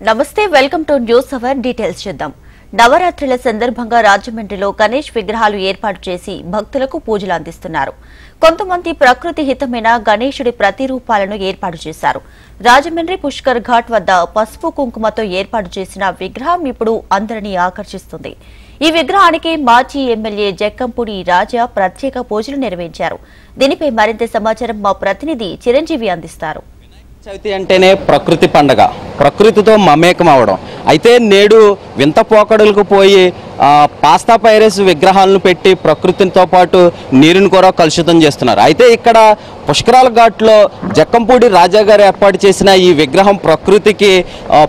నమస్తే welcome to news hour details చూద్దాం. నవరాత్రుల సందర్భంగా రాజమండ్రిలో గణేష్ విగ్రహాలు ఏర్పాటు చేసి భక్తులకు పూజలు అందిస్తున్నారు. కొంతమంది ప్రకృతి హితమైన గణేశుడి ప్రతిరూపాలను ఏర్పాటు చేశారు. రాజమండ్రి పుష్కర్ ఘాట్ వద్ద పసుపు కుంకుమతో ఏర్పాటు చేసిన విగ్రహం ఇప్పుడు అందరినీ ఆకర్షిస్తుంది. ఈ విగ్రహానికి మాజీ ఎమ్మెల్యే జక్కంపూడి రాజా ప్రత్యేక పూజలు నిర్వహించారు. దీనిపై మరింత సమాచారం మా ప్రతినిధి చిరంజీవి అందిస్తారు. చవితి అంటేనే ప్రకృతి పండగ, ప్రకృతితో మమేకం అవడం. అయితే నేడు వింత పోకడులకు పోయి పాస్తా పైరస్ విగ్రహాలను పెట్టి ప్రకృతితో పాటు నీరుని కూడా కలుషితం చేస్తున్నారు. అయితే ఇక్కడ పుష్కరాల ఘాట్లో జక్కంపూడి రాజా గారు ఏర్పాటు చేసిన ఈ విగ్రహం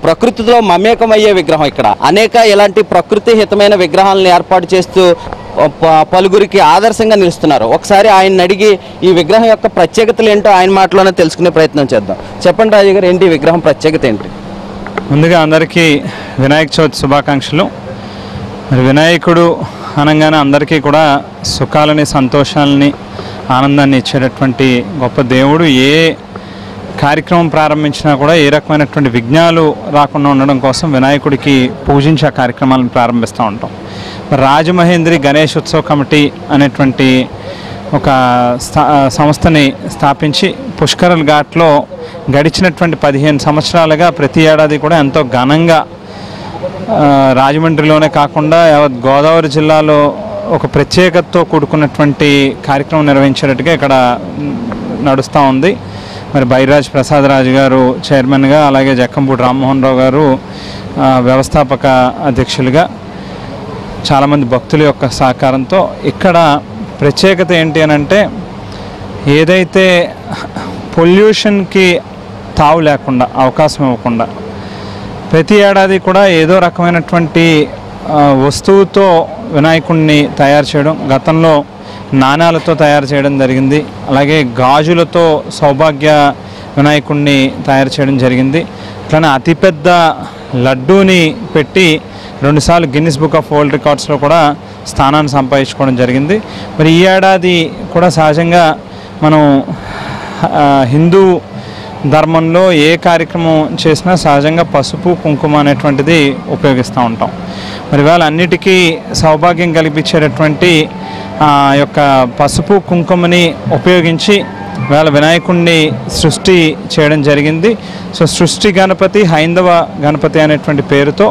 ప్రకృతితో మమేకం అయ్యే విగ్రహం. ఇక్కడ అనేక ఇలాంటి ప్రకృతి హితమైన విగ్రహాలను ఏర్పాటు చేస్తూ పలుగురికి ఆదర్శంగా నిలుస్తున్నారు. ఒకసారి ఆయన అడిగి ఈ విగ్రహం యొక్క ప్రత్యేకతలు ఏంటో ఆయన మాటలోనే తెలుసుకునే ప్రయత్నం చేద్దాం. చెప్పండి రాజు గారు, ఏంటి విగ్రహం ప్రత్యేకత ఏంటి? ముందుగా అందరికీ వినాయక చవితి శుభాకాంక్షలు. మరి వినాయకుడు అనగానే అందరికీ కూడా సుఖాలని, సంతోషాలని, ఆనందాన్ని ఇచ్చేటటువంటి గొప్ప దేవుడు. ఏ కార్యక్రమం ప్రారంభించినా కూడా ఏ రకమైనటువంటి విఘ్నాలు రాకుండా ఉండడం కోసం వినాయకుడికి పూజించే కార్యక్రమాలను ప్రారంభిస్తూ ఉంటాం. రాజమహేంద్రి గణేష్ ఉత్సవ కమిటీ అనేటువంటి ఒక సంస్థని స్థాపించి పుష్కరల్ ఘాట్లో గడిచినటువంటి 15 సంవత్సరాలుగా ప్రతి ఏడాది కూడా ఎంతో ఘనంగా రాజమండ్రిలోనే కాకుండా యావత్ గోదావరి జిల్లాలో ఒక ప్రత్యేకతతో కూడుకున్నటువంటి కార్యక్రమం నిర్వహించేటట్టుగా ఇక్కడ నడుస్తూ ఉంది. మరి బైరాజ్ ప్రసాద్ రాజు గారు చైర్మన్గా, అలాగే జక్కంపూడి రామ్మోహన్ రావు గారు వ్యవస్థాపక అధ్యక్షులుగా, చాలామంది భక్తుల యొక్క సహకారంతో ఇక్కడ ప్రత్యేకత ఏంటి అని అంటే, ఏదైతే పొల్యూషన్కి తావు లేకుండా, అవకాశం ఇవ్వకుండా ప్రతి ఏడాది కూడా ఏదో రకమైనటువంటి వస్తువుతో వినాయకుడిని తయారు చేయడం, గతంలో నాణాలతో తయారు చేయడం జరిగింది. అలాగే గాజులతో సౌభాగ్య వినాయకుడిని తయారు చేయడం జరిగింది. అట్లనే అతిపెద్ద లడ్డూని పెట్టి 2 సార్లు గిన్నిస్ బుక్ ఆఫ్ వరల్డ్ రికార్డ్స్లో కూడా స్థానాన్ని సంపాదించుకోవడం జరిగింది. మరి ఈ ఏడాది కూడా సహజంగా మనం హిందూ ధర్మంలో ఏ కార్యక్రమం చేసినా సహజంగా పసుపు కుంకుమ అనేటువంటిది ఉపయోగిస్తూ ఉంటాం. మరి వాళ్ళ అన్నిటికీ సౌభాగ్యం కల్పించేటటువంటి యొక్క పసుపు కుంకుమని ఉపయోగించి వాళ్ళ వినాయకుడిని సృష్టి చేయడం జరిగింది. సో సృష్టి గణపతి, హైందవ గణపతి అనేటువంటి పేరుతో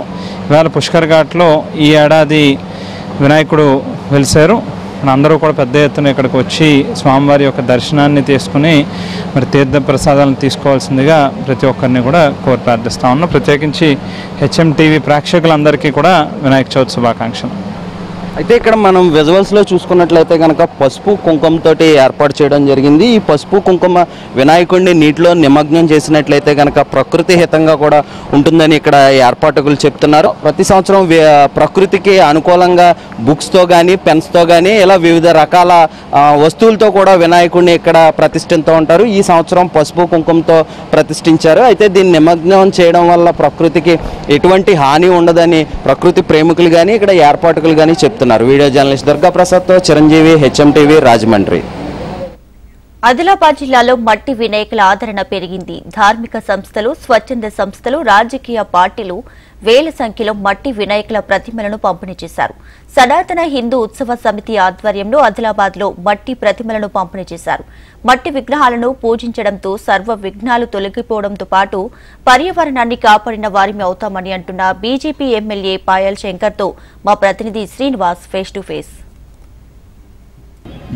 ఇవాళ పుష్కర్ ఘాట్లో ఈ ఏడాది వినాయకుడు వెలిశారు. అందరూ కూడా పెద్ద ఎత్తున ఇక్కడికి వచ్చి స్వామివారి యొక్క దర్శనాన్ని తీసుకుని మరి తీర్థ ప్రసాదాలను తీసుకోవాల్సిందిగా ప్రతి ఒక్కరిని కూడా కోరి ప్రార్థిస్తూ ఉన్నాం. ప్రత్యేకించి హెచ్ఎం టీవీ ప్రేక్షకులందరికీ కూడా వినాయక చవితి శుభాకాంక్షలు. అయితే ఇక్కడ మనం విజువల్స్లో చూసుకున్నట్లయితే కనుక పసుపు కుంకుమతో ఏర్పాటు చేయడం జరిగింది. ఈ పసుపు కుంకుమ వినాయకుడిని నీటిలో నిమగ్నం చేసినట్లయితే కనుక ప్రకృతి హితంగా కూడా ఉంటుందని ఇక్కడ ఏర్పాటుకులు చెప్తున్నారు. ప్రతి సంవత్సరం ప్రకృతికి అనుకూలంగా బుక్స్తో కానీ, పెన్స్తో కానీ ఇలా వివిధ రకాల వస్తువులతో కూడా వినాయకుడిని ఇక్కడ ప్రతిష్ఠిస్తూ ఉంటారు. ఈ సంవత్సరం పసుపు కుంకుమతో ప్రతిష్ఠించారు. అయితే దీన్ని నిమగ్నం చేయడం వల్ల ప్రకృతికి ఎటువంటి హాని ఉండదని ప్రకృతి ప్రేమికులు కానీ, ఇక్కడ ఏర్పాటుకులు కానీ చెప్తున్నారు. వీడియో జర్నలిస్ట్ దుర్గా ప్రసాద్తో చిరంజీవి, హెచ్ఎం టీవీ, రాజమండ్రి. ఆదిలాబాద్ జిల్లాలో మట్టి వినాయకుల ఆదరణ పెరిగింది. ధార్మిక సంస్థలు, స్వచ్ఛంద సంస్థలు, రాజకీయ పార్టీలు వేల సంఖ్యలో మట్టి వినాయకుల ప్రతిమలను పంపిణీ చేశారు. సనాతన హిందూ ఉత్సవ సమితి ఆధ్వర్యంలో ఆదిలాబాద్ లో మట్టి ప్రతిమలను పంపిణీ చేశారు. మట్టి విగ్రహాలను పూజించడంతో సర్వ విఘ్నాలు తొలగిపోవడంతో పాటు పర్యావరణాన్ని కాపాడిన వారిని అవుతామని అంటున్న బీజేపీ ఎమ్మెల్యే పాయల్ శంకర్ తో మా ప్రతినిధి Srinivas face to face.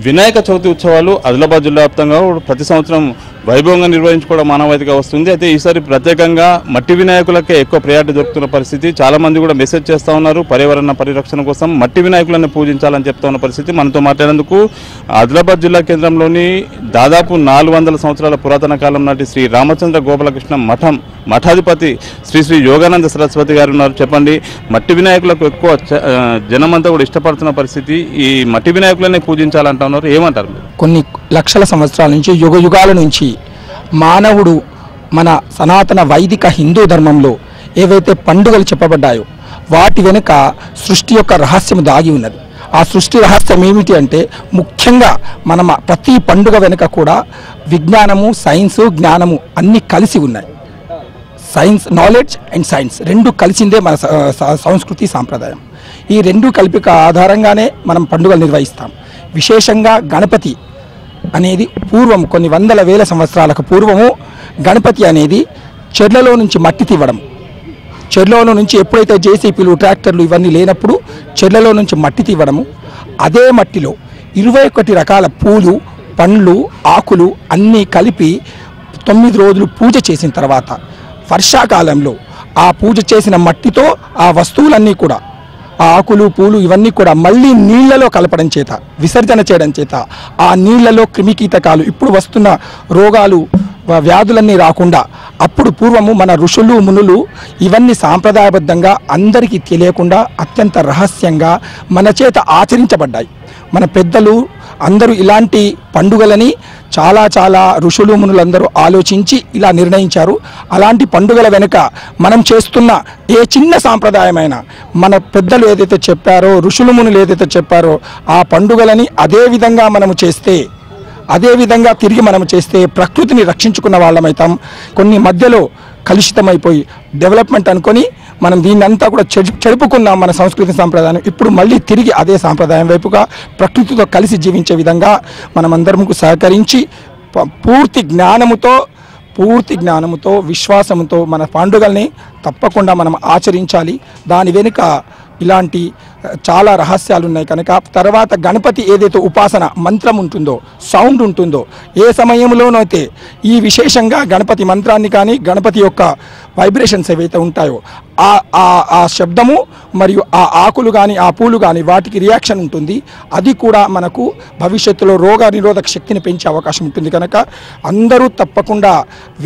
Vinayaka Chavithi ఉత్సవాలు ఆదిలాబాద్ జిల్లా వ్యాప్తంగా ప్రతి సంవత్సరం వైభవంగా నిర్వహించుకోవడం మానవాయితీగా వస్తుంది. అయితే ఈసారి ప్రత్యేకంగా మట్టి వినాయకులకే ఎక్కువ ప్రయారిటీ దొరుకుతున్న పరిస్థితి. చాలామంది కూడా మెసేజ్ చేస్తూ ఉన్నారు, పర్యావరణ పరిరక్షణ కోసం మట్టి వినాయకులను పూజించాలని చెప్తా ఉన్న పరిస్థితి. మనతో మాట్లాడేందుకు ఆదిలాబాద్ జిల్లా కేంద్రంలోని దాదాపు 400 సంవత్సరాల పురాతన కాలం నాటి శ్రీ రామచంద్ర గోపాలకృష్ణ మఠాధిపతి శ్రీ యోగానంద సరస్వతి గారు ఉన్నారు. చెప్పండి, మట్టి వినాయకులకు ఎక్కువ జనమంతా కూడా ఇష్టపడుతున్న పరిస్థితి. ఈ మట్టి వినాయకులనే పూజించాలంటున్నారు, ఏమంటారు? కొన్ని లక్షల సంవత్సరాల నుంచి, యుగ యుగాల నుంచి మానవుడు మన సనాతన వైదిక హిందూ ధర్మంలో ఏవైతే పండుగలు చెప్పబడ్డాయో వాటి వెనుక సృష్టి యొక్క రహస్యం దాగి ఉన్నది. ఆ సృష్టి రహస్యం ఏమిటి అంటే, ముఖ్యంగా మన ప్రతి పండుగ వెనుక కూడా విజ్ఞానము, సైన్సు, జ్ఞానము అన్నీ కలిసి ఉన్నాయి. సైన్స్, నాలెడ్జ్ అండ్ సైన్స్ రెండు కలిసిందే మన సంస్కృతి సాంప్రదాయం. ఈ రెండు కల్పిక ఆధారంగానే మనం పండుగలు నిర్వహిస్తాం. విశేషంగా గణపతి అనేది పూర్వం కొన్ని వందల వేల సంవత్సరాలకు పూర్వము గణపతి అనేది చెర్లలో నుంచి మట్టి తీవడం, చెర్లలో నుంచి ఎప్పుడైతే జేసీపీలు, ట్రాక్టర్లు ఇవన్నీ లేనప్పుడు చెర్లలో నుంచి మట్టి తీవడము, అదే మట్టిలో 21 రకాల పూలు, పండ్లు, ఆకులు అన్నీ కలిపి 9 రోజులు పూజ చేసిన తర్వాత వర్షాకాలంలో ఆ పూజ చేసిన మట్టితో ఆ వస్తువులన్నీ కూడా, ఆ ఆకులు, పూలు ఇవన్నీ కూడా మళ్ళీ నీళ్లలో కలపడం చేత, విసర్జన చేయడం చేత ఆ నీళ్లలో క్రిమికీటకాలు, ఇప్పుడు వస్తున్న రోగాలు, వ్యాధులన్నీ రాకుండా అప్పుడు పూర్వము మన ఋషులు, మునులు ఇవన్నీ సాంప్రదాయబద్ధంగా అందరికీ తెలియకుండా అత్యంత రహస్యంగా మన చేత ఆచరించబడ్డాయి. మన పెద్దలు అందరూ ఇలాంటి పండుగలని చాలా ఋషులు, మునులందరూ ఆలోచించి ఇలా నిర్ణయించారు. అలాంటి పండుగల వెనుక మనం చేస్తున్న ఏ చిన్న సాంప్రదాయమైనా మన పెద్దలు ఏదైతే చెప్పారో, ఋషులు, మునులు ఏదైతే చెప్పారో ఆ పండుగలని అదే విధంగా మనము చేస్తే, అదేవిధంగా తిరిగి మనం చేస్తే ప్రకృతిని రక్షించుకున్న వాళ్ళమవుతాం. కొన్ని మధ్యలో కలుషితమైపోయి డెవలప్మెంట్ అనుకొని మనం దీన్ని అంతా కూడా చెడుపుకున్నాం మన సంస్కృతి సాంప్రదాయం. ఇప్పుడు మళ్ళీ తిరిగి అదే సాంప్రదాయం వైపుగా ప్రకృతితో కలిసి జీవించే విధంగా మనమందరము సహకరించి పూర్తి జ్ఞానముతో విశ్వాసంతో మన పండుగల్ని తప్పకుండా మనం ఆచరించాలి. దాని వెనుక ఇలాంటి చాలా రహస్యాలు ఉన్నాయి కనుక తర్వాత గణపతి ఏదైతే ఉపాసన మంత్రం ఉంటుందో, సౌండ్ ఉంటుందో, ఏ సమయంలోనైతే ఈ విశేషంగా గణపతి మంత్రాన్ని కానీ గణపతి యొక్క వైబ్రేషన్స్ ఏవైతే ఉంటాయో ఆ శబ్దము మరియు ఆ ఆకులు కానీ ఆ పూలు కానీ వాటికి రియాక్షన్ ఉంటుంది. అది కూడా మనకు భవిష్యత్తులో రోగ నిరోధక శక్తిని పెంచే అవకాశం ఉంటుంది. కనుక అందరూ తప్పకుండా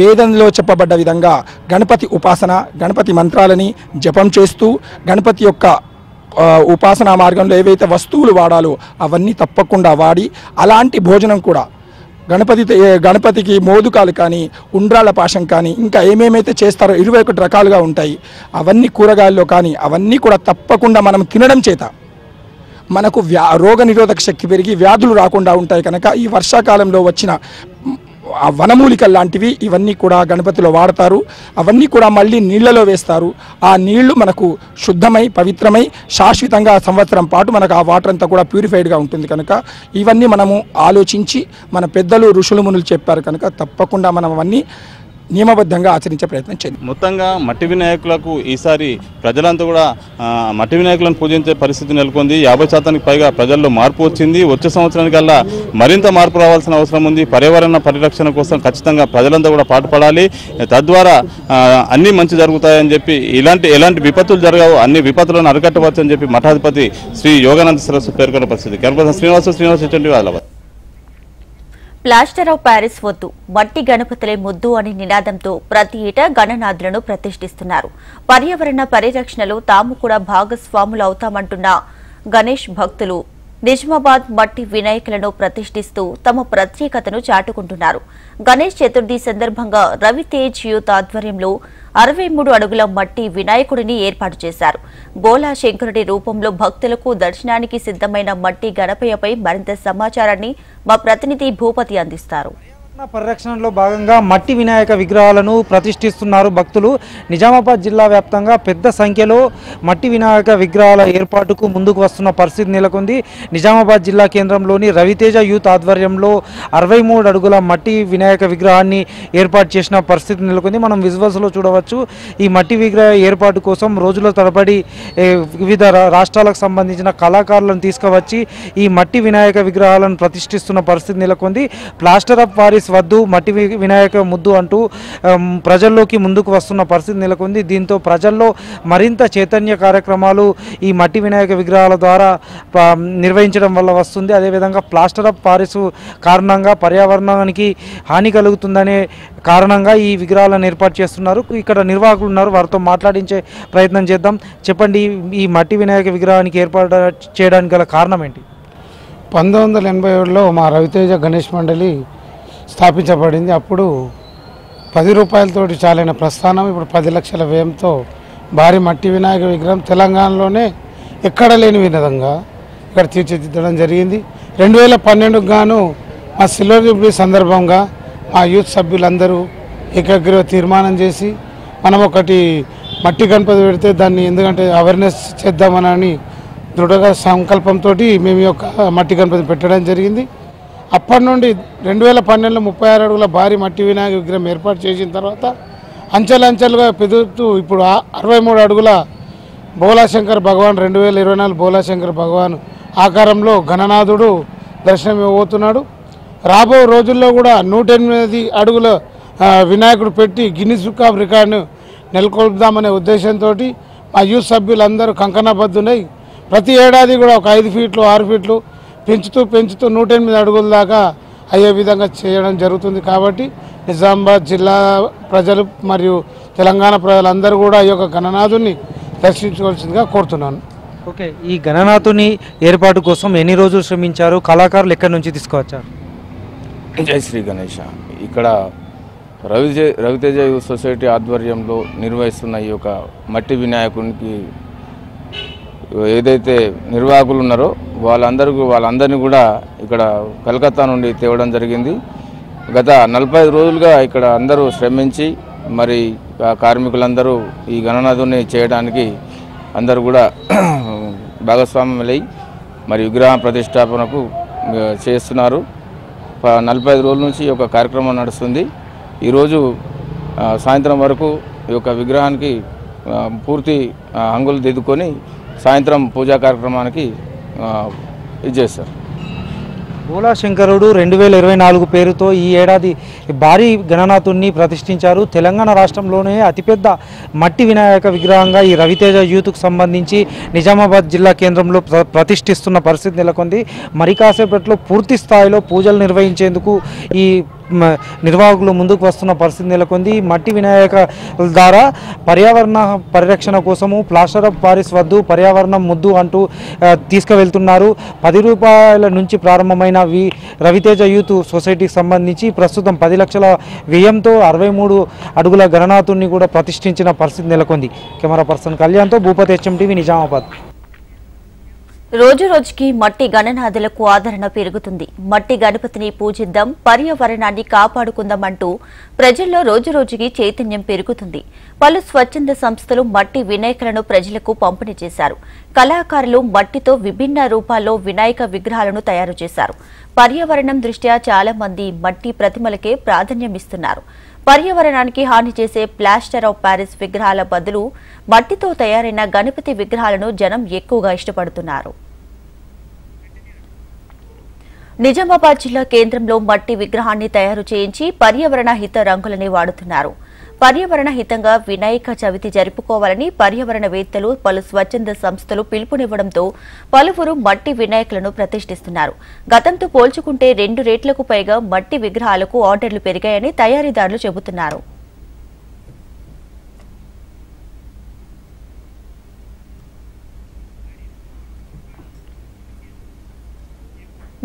వేదంలో చెప్పబడ్డ విధంగా గణపతి ఉపాసన, గణపతి మంత్రాలని జపం చేస్తూ గణపతి యొక్క ఉపాసనా మార్గంలో ఏవైతే వస్తువులు వాడాలో అవన్నీ తప్పకుండా వాడి, అలాంటి భోజనం కూడా గణపతికి మోదుకాలు కానీ, ఉండ్రాళ్ళ పాశం కానీ, ఇంకా ఏమేమైతే చేస్తారో 21 రకాలుగా ఉంటాయి. అవన్నీ కూరగాయల్లో కానీ అవన్నీ కూడా తప్పకుండా మనం తినడం చేత మనకు రోగ నిరోధక శక్తి పెరిగి వ్యాధులు రాకుండా ఉంటాయి. కనుక ఈ వర్షాకాలంలో వచ్చిన వనమూలికలు లాంటివి ఇవన్నీ కూడా గణపతిలో వాడతారు. అవన్నీ కూడా మళ్ళీ నీళ్లలో వేస్తారు. ఆ నీళ్లు మనకు శుద్ధమై పవిత్రమై శాశ్వతంగా సంవత్సరం పాటు మనకు ఆ వాటర్ అంతా కూడా ప్యూరిఫైడ్గా ఉంటుంది. కనుక ఇవన్నీ మనము ఆలోచించి మన పెద్దలు, ఋషులు, మునులు చెప్పారు కనుక తప్పకుండా మనం అవన్నీ నియమబద్ధంగా ఆచరించే ప్రయత్నం చేయండి. మొత్తంగా మట్టి వినాయకులకు ఈసారి ప్రజలంతా కూడా మట్టి వినాయకులను పూజించే పరిస్థితి నెలకొంది. 50% పైగా ప్రజల్లో మార్పు వచ్చింది. వచ్చే సంవత్సరానికల్లా మరింత మార్పు రావాల్సిన అవసరం ఉంది. పర్యావరణ పరిరక్షణ కోసం ఖచ్చితంగా ప్రజలంతా కూడా పాటుపడాలి. తద్వారా అన్నీ మంచి జరుగుతాయని చెప్పి ఎలాంటి విపత్తులు జరగవు, అన్ని విపత్తులను అరికట్టవచ్చు అని చెప్పి మఠాధిపతి శ్రీ యోగానంద సరస్వతి పేర్కొన్న పరిస్థితి. కనపడ Srinivasa Adilabad. Plaster of Paris వద్దు, మట్టి గణపతులే ముద్దు అని నినాదంతో ప్రతి ఏటా గణనాథులను ప్రతిష్ఠిస్తున్నారు. పర్యావరణ పరిరక్షణలో తాము కూడా భాగస్వాములు అవుతామంటున్న గణేష్ భక్తులు నిజామాబాద్ మట్టి వినాయకులను ప్రతిష్ఠిస్తూ తమ ప్రత్యేకతను చాటుకుంటున్నారు. గణేష్ చతుర్థి సందర్భంగా రవితేజ్ యూత్ ఆధ్వర్యంలో 63 అడుగుల మట్టి వినాయకుడిని ఏర్పాటు చేశారు. బోలా శంకరుడి రూపంలో భక్తులకు దర్శనానికి సిద్ధమైన మట్టి గణపయ్యపై మరింత సమాచారాన్ని మా ప్రతినిధి భూపతి అందిస్తారు. పరిరక్షణలో భాగంగా మట్టి వినాయక విగ్రహాలను ప్రతిష్ఠిస్తున్నారు భక్తులు. నిజామాబాద్ జిల్లా వ్యాప్తంగా పెద్ద సంఖ్యలో మట్టి వినాయక విగ్రహాల ఏర్పాటుకు ముందుకు వస్తున్న పరిస్థితి నెలకొంది. నిజామాబాద్ జిల్లా కేంద్రంలోని రవితేజ యూత్ ఆధ్వర్యంలో 63 అడుగుల మట్టి వినాయక విగ్రహాన్ని ఏర్పాటు చేసిన పరిస్థితి నెలకొంది. మనం విజువల్స్లో చూడవచ్చు. ఈ మట్టి విగ్రహ ఏర్పాటు కోసం రోజుల తరబడి వివిధ రాష్ట్రాలకు సంబంధించిన కళాకారులను తీసుకువచ్చి ఈ మట్టి వినాయక విగ్రహాలను ప్రతిష్ఠిస్తున్న పరిస్థితి నెలకొంది. ప్లాస్టర్ ఆఫ్ ప్యారిస్ వద్దు, మట్టి వినాయక ముద్దు అంటూ ప్రజల్లోకి ముందుకు వస్తున్న పరిస్థితి నెలకొంది. దీంతో ప్రజల్లో మరింత చైతన్య కార్యక్రమాలు ఈ మట్టి వినాయక విగ్రహాల ద్వారా నిర్వహించడం వల్ల వస్తుంది. అదేవిధంగా ప్లాస్టర్ ఆఫ్ ప్యారిస్ కారణంగా పర్యావరణానికి హాని కలుగుతుందనే కారణంగా ఈ విగ్రహాలను ఏర్పాటు చేస్తున్నారు. ఇక్కడ నిర్వాహకులు ఉన్నారు, వారితో మాట్లాడించే ప్రయత్నం చేద్దాం. చెప్పండి, ఈ మట్టి వినాయక విగ్రహానికి ఏర్పాటు చేయడానికి గల కారణం ఏంటి? 1987లో మా రవితేజ గణేష్ మండలి స్థాపించబడింది. అప్పుడు 10 రూపాయలతోటి చాలైన ప్రస్థానం ఇప్పుడు 10 లక్షల వ్యయంతో భారీ మట్టి వినాయక విగ్రహం తెలంగాణలోనే ఎక్కడ లేని విధంగా ఇక్కడ తీర్చిదిద్దడం జరిగింది. 2012కు గాను మా సిల్వర్ జూబ్లీ సందర్భంగా మా యూత్ సభ్యులందరూ ఏకగ్రీవ తీర్మానం చేసి మనం ఒకటి మట్టి గణపతి పెడితే దాన్ని ఎందుకంటే అవేర్నెస్ చేద్దామని దృఢంగా సంకల్పంతో మేము ఈ యొక్క మట్టి గణపతి పెట్టడం జరిగింది. అప్పటి నుండి 2012లో 36 అడుగుల భారీ మట్టి వినాయక విగ్రహం ఏర్పాటు చేసిన తర్వాత అంచెలంచెలుగా పెరుగుతూ ఇప్పుడు 63 అడుగుల బోలాశంకర్ భగవాన్ 2024 బోలాశంకర్ భగవాన్ ఆకారంలో గణనాథుడు దర్శనం ఇవ్వబోతున్నాడు. రాబో రోజుల్లో కూడా 108 అడుగుల వినాయకుడు పెట్టి గిన్నిస్ బుక్ ఆఫ్ రికార్డును నెలకొల్పుదామనే ఉద్దేశంతో మా యూత్ సభ్యులందరూ కంకణబద్ధులై ప్రతి ఏడాది కూడా ఒక 5 ఫీట్లు 6 ఫీట్లు పెంచుతూ 108 అడుగుల దాకా అయ్యే విధంగా చేయడం జరుగుతుంది. కాబట్టి నిజామాబాద్ జిల్లా ప్రజలు మరియు తెలంగాణ ప్రజలందరూ కూడా ఈ యొక్క గణనాథుని దర్శించవలసిందిగా కోరుతున్నాను. ఓకే, ఈ గణనాథుని ఏర్పాటు కోసం ఎన్ని రోజులు శ్రమించారు? కళాకారులు ఎక్కడి నుంచి తీసుకువచ్చారు? జై శ్రీ గణేష. ఇక్కడ రవితేజ యూత్ సొసైటీ ఆధ్వర్యంలో నిర్వహిస్తున్న ఈ యొక్క మట్టి వినాయకునికి ఏదైతే నిర్వాహకులు ఉన్నారో వాళ్ళందరినీ కూడా ఇక్కడ కలకత్తా నుండి తేవడం జరిగింది. గత 45 రోజులుగా ఇక్కడ అందరూ శ్రమించి మరి కార్మికులందరూ ఈ గణనాథుని చేయడానికి అందరూ కూడా భాగస్వామ్యమై మరి విగ్రహ ప్రతిష్టాపనకు చేస్తున్నారు. 45 రోజుల నుంచి ఈ యొక్క కార్యక్రమం నడుస్తుంది. ఈరోజు సాయంత్రం వరకు ఈ యొక్క విగ్రహానికి పూర్తి అంగులు దిద్దుకొని సాయంత్రం పూజా కార్యక్రమానికి చేస్తారు. బోలాశంకరుడు 2024 పేరుతో ఈ ఏడాది భారీ గణనాథుని ప్రతిష్ఠించారు. తెలంగాణ రాష్ట్రంలోనే అతిపెద్ద మట్టి వినాయక విగ్రహంగా ఈ రవితేజ యూత్కు సంబంధించి నిజామాబాద్ జిల్లా కేంద్రంలో ప్రతిష్ఠిస్తున్న పరిస్థితి నెలకొంది. మరి కాసేపట్లో పూర్తి స్థాయిలో పూజలు నిర్వహించేందుకు ఈ నిర్వాహకులు ముందుకు వస్తున్న పరిస్థితి నెలకొంది. మట్టి వినాయక ద్వారా పర్యావరణ పరిరక్షణ కోసము ప్లాస్టర్ ఆఫ్ పారిస్ వద్దు, పర్యావరణం ముద్దు అంటూ తీసుకువెళ్తున్నారు. 10 రూపాయల నుంచి ప్రారంభమైన రవితేజ యూత్ సొసైటీకి సంబంధించి ప్రస్తుతం 10 లక్షల వ్యయంతో 63 అడుగుల గణనాథుని కూడా ప్రతిష్ఠించిన పరిస్థితి నెలకొంది. కెమెరా పర్సన్ కళ్యాణ్తో భూపతి HMTV నిజామాబాద్. రోజు రోజుకి మట్టి గణనాథులకు ఆదరణ పెరుగుతుంది. మట్టి గణపతిని పూజిద్దాం, పర్యావరణాన్ని కాపాడుకుందామంటూ ప్రజల్లో రోజు రోజుకి చైతన్యం పెరుగుతుంది. పలు స్వచ్ఛంద సంస్థలు మట్టి వినాయకులను ప్రజలకు పంపిణీ చేశారు. కళాకారులు మట్టితో విభిన్న రూపాల్లో వినాయక విగ్రహాలను తయారు చేశారు. పర్యావరణం దృష్ట్యా చాలా మంది మట్టి ప్రతిమలకే ప్రాధాన్యమిస్తున్నారు. పర్యావరణానికి హాని చేసే ప్లాస్టర్ ఆఫ్ ప్యారిస్ విగ్రహాల బదులు మట్టితో తయారైన గణపతి విగ్రహాలను జనం ఎక్కువగా ఇష్టపడుతున్నారు. నిజామాబాద్ జిల్లా కేంద్రంలో మట్టి విగ్రహాన్ని తయారు చేయించి పర్యావరణ హిత రంగులని వాడుతున్నారు. పర్యావరణ హితంగా వినాయక చవితి జరుపుకోవాలని పర్యావరణవేత్తలు, పలు స్వచ్ఛంద సంస్థలు పిలుపునివ్వడంతో పలువురు మట్టి వినాయకులను ప్రతిష్ఠిస్తున్నారు. గతంతో పోల్చుకుంటే 2 రెట్లకు పైగా మట్టి విగ్రహాలకు ఆర్డర్లు పెరిగాయని తయారీదారులు చెబుతున్నారు.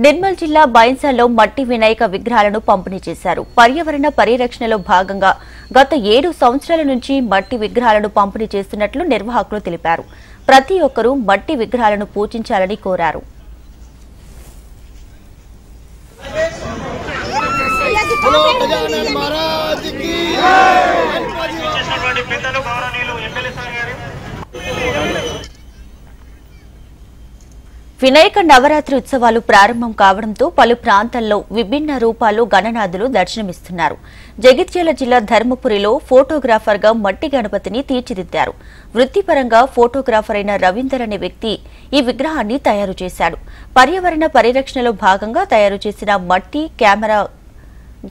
నిర్మల్ జిల్లా బైన్సాలో మట్టి వినాయక విగ్రహాలను పంపిణీ చేశారు. పర్యావరణ పరిరక్షణలో భాగంగా గత 7 సంవత్సరాల నుంచి మట్టి విగ్రహాలను పంపిణీ చేస్తున్నట్లు నిర్వాహకులు తెలిపారు. ప్రతి ఒక్కరూ మట్టి విగ్రహాలను పూజించాలని కోరారు. వినాయక నవరాత్రి ఉత్సవాలు ప్రారంభం కావడంతో పలు ప్రాంతాల్లో విభిన్న రూపాల్లో గణనాథులు దర్శనమిస్తున్నారు. జగిత్యాల జిల్లా ధర్మపురిలో ఫోటోగ్రాఫర్గా మట్టి గణపతిని తీర్చిదిద్దారు. వృత్తిపరంగా ఫోటోగ్రాఫర్ అయిన రవీందర్ అనే వ్యక్తి ఈ విగ్రహాన్ని తయారు చేశాడు. పర్యావరణ పరిరక్షణలో భాగంగా తయారు చేసిన మట్టి కెమెరా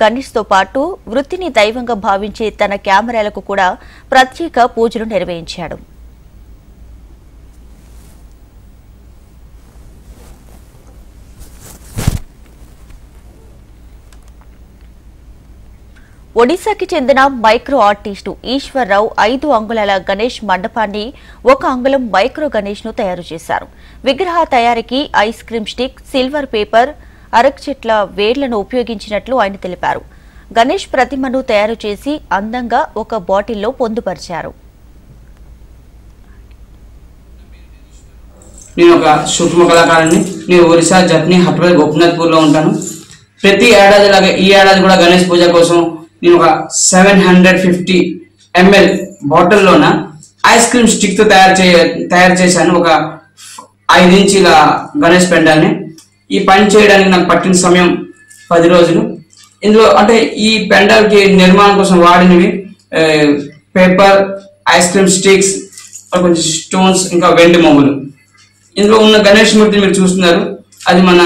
గణేష్తో పాటు వృత్తిని దైవంగా భావించే తన కెమెరాలకు కూడా ప్రత్యేక పూజలు నిర్వహించాడు. ఒడిశాకి చెందిన మైక్రో ఆర్టిస్టు ఈశ్వర్రావు 5 అంగుళాల గణేష్ మండపాన్ని 1 అంగుళం మైక్రో గణేష్ ను తయారు చేశారు. విగ్రహ తయారీకి ice cream stick, silver paper, Araku చెట్ల వేర్లను ఉపయోగించినట్లు ఆయన తెలిపారు. గణేష్ ప్రతిమను తయారు చేసి అందంగా ఒక బాటిల్లో పొందుపరిచారు. నేను ఒక సూక్ష్మ కళాకారుని. నేను ఒరిస్సా జప్ని హట్వల్ గోపీనాథ్పూర్లో ఉంటాను. ప్రతి ఏడాది లాగా ఈ ఏడాది కూడా గణేష్ పూజ కోసం నేను ఒక 750 ml బాటిల్లోన ఐస్ క్రీమ్ స్టిక్ తో తయారు చేశాను. ఒక 5 ఇంచుల గణేష్ పెండాల్ని. ఈ పని చేయడానికి నాకు పట్టిన సమయం 10 రోజులు. ఇందులో అంటే ఈ పెండాల్కి నిర్మాణం కోసం వాడినవి పేపర్, ఐస్ క్రీమ్ స్టిక్స్, కొంచెం స్టోన్స్, ఇంకా వెండి మొగ్గులు. ఇందులో ఉన్న గణేష్ మూర్తిని మీరు చూస్తున్నారు. అది మన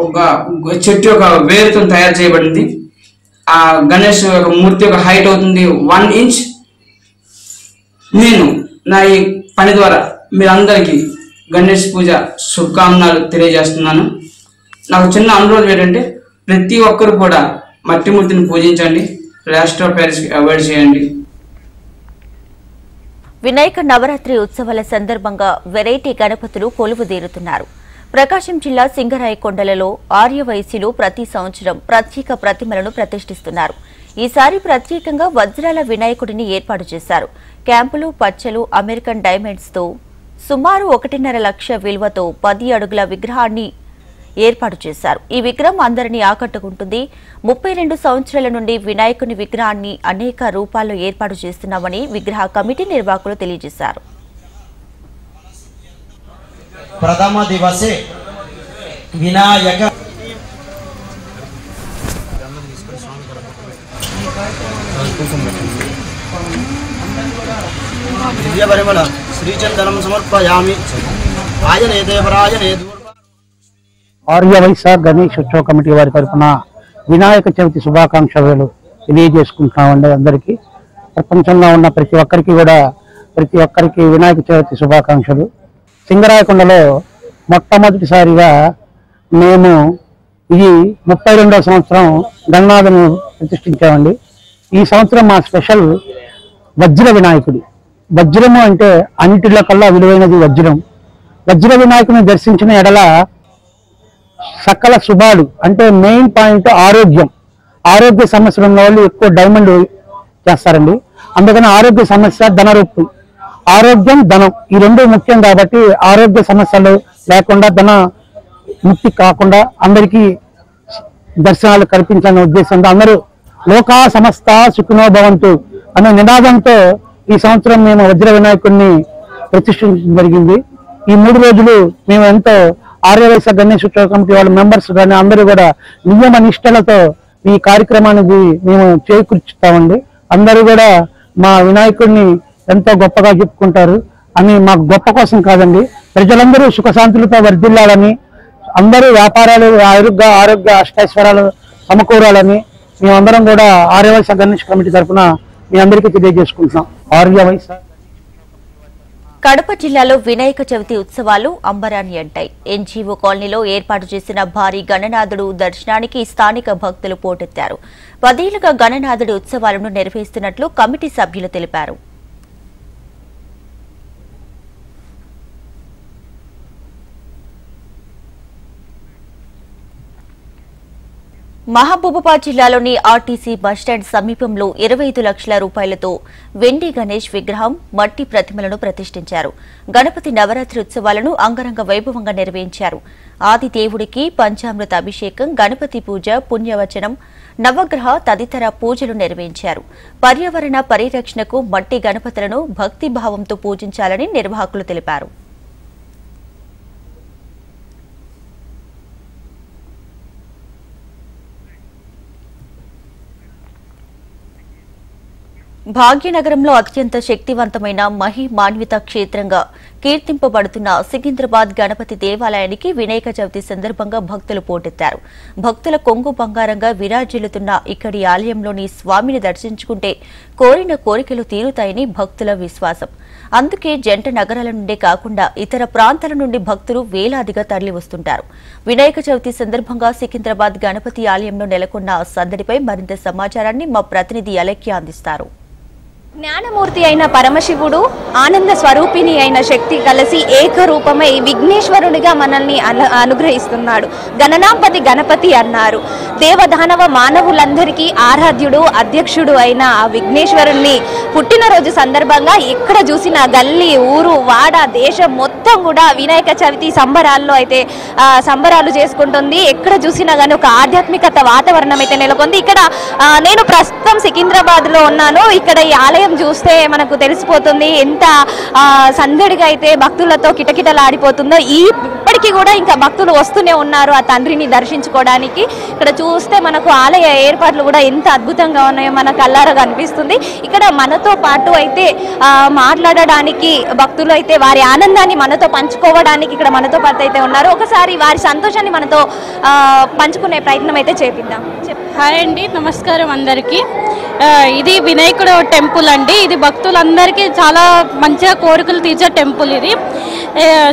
ఒక చెట్టు యొక్క వేరుతో తయారు చేయబడింది. ఆ గణేష్ యొక్క మూర్తి యొక్క హైట్ అవుతుంది 1 ఇంచ్. నేను నా ఈ పని ద్వారా మీరందరికీ గణేష్ పూజ శుభకామనాలు తెలియజేస్తున్నాను. నాకు చిన్న అనురోధం ఏంటంటే ప్రతి ఒక్కరు కూడా మట్టి మూర్తిని పూజించండి, ప్లాస్టర్ ఆఫ్ ప్యారిస్ అవాయిడ్ చేయండి. వినాయక నవరాత్రి ఉత్సవాల సందర్భంగా వెరైటీ గణపతులు కొలువుదీరుతున్నారు. ప్రకాశం జిల్లా సింగరాయకొండలలో ఆర్యవైశ్యులు ప్రతి సంవత్సరం ప్రత్యేక ప్రతిమలను ప్రతిష్ఠిస్తున్నారు. ఈసారి ప్రత్యేకంగా వజ్రాల వినాయకుడిని ఏర్పాటు చేశారు. క్యాంపులు, పచ్చలు, అమెరికన్ డైమండ్స్ తో సుమారు 1.5 లక్షల విలువతో 10 అడుగుల విగ్రహాన్ని ఏర్పాటు చేశారు. ఈ విగ్రహం అందరినీ ఆకట్టుకుంటుంది. 32 సంవత్సరాల నుండి వినాయకుని విగ్రహాన్ని అనేక రూపాల్లో ఏర్పాటు చేస్తున్నామని విగ్రహ కమిటీ నిర్వాహకులు తెలియజేశారు. ప్రథమ దివసే వినాయక దివ్య పరిమళ శ్రీచందనం సమర్పయామి. ఆయనే దేవరాయనే. ఆర్యవైశ్య గణేష్ ఉత్సవ కమిటీ వారి తరఫున వినాయక చవితి శుభాకాంక్షలు తెలియజేసుకుంటున్నామండి. అందరికీ, ప్రపంచంలో ఉన్న ప్రతి ఒక్కరికి వినాయక చవితి శుభాకాంక్షలు. సింగరాయకొండలో మొట్టమొదటిసారిగా మేము ఇది 32వ సంవత్సరం గణనాథను ప్రతిష్ఠించామండి. ఈ సంవత్సరం మా స్పెషల్ వజ్ర వినాయకుడి. వజ్రము అంటే అన్నిటిలో కల్లా విలువైనది వజ్రం. వజ్ర వినాయకుని దర్శించిన ఎడల సకల శుభాలు, అంటే మెయిన్ పాయింట్ ఆరోగ్య సమస్యలు ఉన్న వాళ్ళు ఎక్కువ డైమండ్ చేస్తారండి. అందుకని ఆరోగ్య సమస్య, ధనరూపం, ఆరోగ్యం, ధనం ఈ రెండు ముఖ్యం. కాబట్టి ఆరోగ్య సమస్యలు లేకుండా, ధన ముక్తి కాకుండా అందరికీ దర్శనాలు కల్పించాలనే ఉద్దేశంతో అందరూ లోకా సమస్త సుఖినో భవంతు అనే నినాదంతో ఈ సంవత్సరం మేము వజ్ర వినాయకుడిని ప్రతిష్ఠించడం జరిగింది. ఈ 3 రోజులు మేము ఎంతో ఆర్యవైశ్య గణేష్ ఉత్సవ కమిటీ వాళ్ళ మెంబర్స్ కానీ అందరూ కూడా నియమ నిష్టలతో ఈ కార్యక్రమానికి మేము చేకూర్చుతామండి. అందరూ కూడా మా వినాయకుడిని ఎంతో గొప్పగా చెప్పుకుంటారు. అని మాకు గొప్ప కోసం కాదండి, ప్రజలందరూ సుఖశాంతులతో వర్ధిల్లాలని, అందరూ వ్యాపారాలు ఆరోగ్య అష్టైశ్వర్యాలు సమకూరాలని మేమందరం కూడా ఆర్యవైశ్య గణేష్ కమిటీ తరఫున మీ అందరికీ తెలియజేసుకుంటున్నాం. ఆర్యవైశ్య కడప జిల్లాలో వినాయక చవితి ఉత్సవాలు అంబరాన్ని అంటాయి. ఎన్జీఓ కాలనీలో ఏర్పాటు చేసిన భారీ గణనాథుడు దర్శనానికి స్థానిక భక్తులు పోటెత్తారు. 10 ఏళ్లుగా గణనాథుడి ఉత్సవాలను నిర్వహిస్తున్నట్లు కమిటీ సభ్యులు తెలిపారు. మహబూబాబాద్ జిల్లాలోని ఆర్టీసీ బస్టాండ్ సమీపంలో 25 లక్షల రూపాయలతో వెండి గణేష్ విగ్రహం, మట్టి ప్రతిమలను ప్రతిష్ఠించారు. గణపతి నవరాత్రి ఉత్సవాలను అంగరంగ వైభవంగా నిర్వహించారు. ఆది దేవుడికి పంచామృత అభిషేకం, గణపతి పూజ, పుణ్యవచనం, నవగ్రహ తదితర పూజలు నిర్వహించారు. పర్యావరణ పరిరక్షణకు మట్టి గణపతులను భక్తిభావంతో పూజించాలని నిర్వాహకులు తెలిపారు. భాగ్యనగరంలో అత్యంత శక్తివంతమైన మహిమాన్విత క్షేత్రంగా కీర్తింపబడుతున్న సికింద్రాబాద్ గణపతి దేవాలయానికి వినాయక చవితి సందర్భంగా భక్తులు పోటెత్తారు. భక్తుల కొంగు బంగారంగా విరాజిల్లుతున్న ఇక్కడి ఆలయంలోని స్వామిని దర్శించుకుంటే కోరిన కోరికలు తీరుతాయని భక్తుల విశ్వాసం. అందుకే జంట నగరాల నుండే కాకుండా ఇతర ప్రాంతాల నుండి భక్తులు వేలాదిగా తరలి వస్తుంటారు. వినాయక చవితి సందర్భంగా సికింద్రాబాద్ గణపతి ఆలయంలో నెలకొన్న సందడిపై మరింత సమాచారాన్ని మా ప్రతినిధి అలెక్య అందిస్తారు. జ్ఞానమూర్తి అయిన పరమశివుడు ఆనంద స్వరూపిణి అయిన శక్తి కలిసి ఏకరూపమై విఘ్నేశ్వరునిగా మనల్ని అనుగ్రహిస్తున్నాడు. గణనాంపతి గణపతి అన్నారు. దేవదానవ మానవులందరికీ ఆరాధ్యుడు అధ్యక్షుడు అయిన ఆ విఘ్నేశ్వరుణ్ణి పుట్టినరోజు సందర్భంగా ఎక్కడ చూసినా గల్లీ ఊరు వాడ దేశం మొత్తం కూడా వినాయక చవితి సంబరాల్లో అయితే సంబరాలు చేసుకుంటుంది. ఎక్కడ చూసినా కానీ ఒక ఆధ్యాత్మికత వాతావరణం అయితే నెలకొంది. ఇక్కడ నేను ప్రస్తుతం సికింద్రాబాద్ లో ఉన్నాను. ఇక్కడ ఈ ఆలయం చూస్తే మనకు తెలిసిపోతుంది ఎంత సందడిగా అయితే భక్తులతో కిటకిటలాడిపోతుందో. ఇప్పటికీ కూడా ఇంకా భక్తులు వస్తూనే ఉన్నారు ఆ తండ్రిని దర్శించుకోవడానికి. ఇక్కడ చూస్తే మనకు ఆలయ ఏర్పాట్లు కూడా ఎంత అద్భుతంగా ఉన్నాయో మన కళ్ళారా కనిపిస్తుంది. ఇక్కడ మనతో పాటు అయితే మాట్లాడడానికి భక్తులు అయితే వారి ఆనందాన్ని మనతో పంచుకోవడానికి ఇక్కడ మనతో పాటు అయితే ఉన్నారు. ఒకసారి వారి సంతోషాన్ని మనతో పంచుకునే ప్రయత్నం అయితే చేపిద్దాం. హాయ్ అండి, నమస్కారం అందరికీ. ఇది వినాయకుడు టెంపుల్ అండి. ఇది భక్తులందరికీ చాలా మంచిగా కోరికలు తీర్చే టెంపుల్. ఇది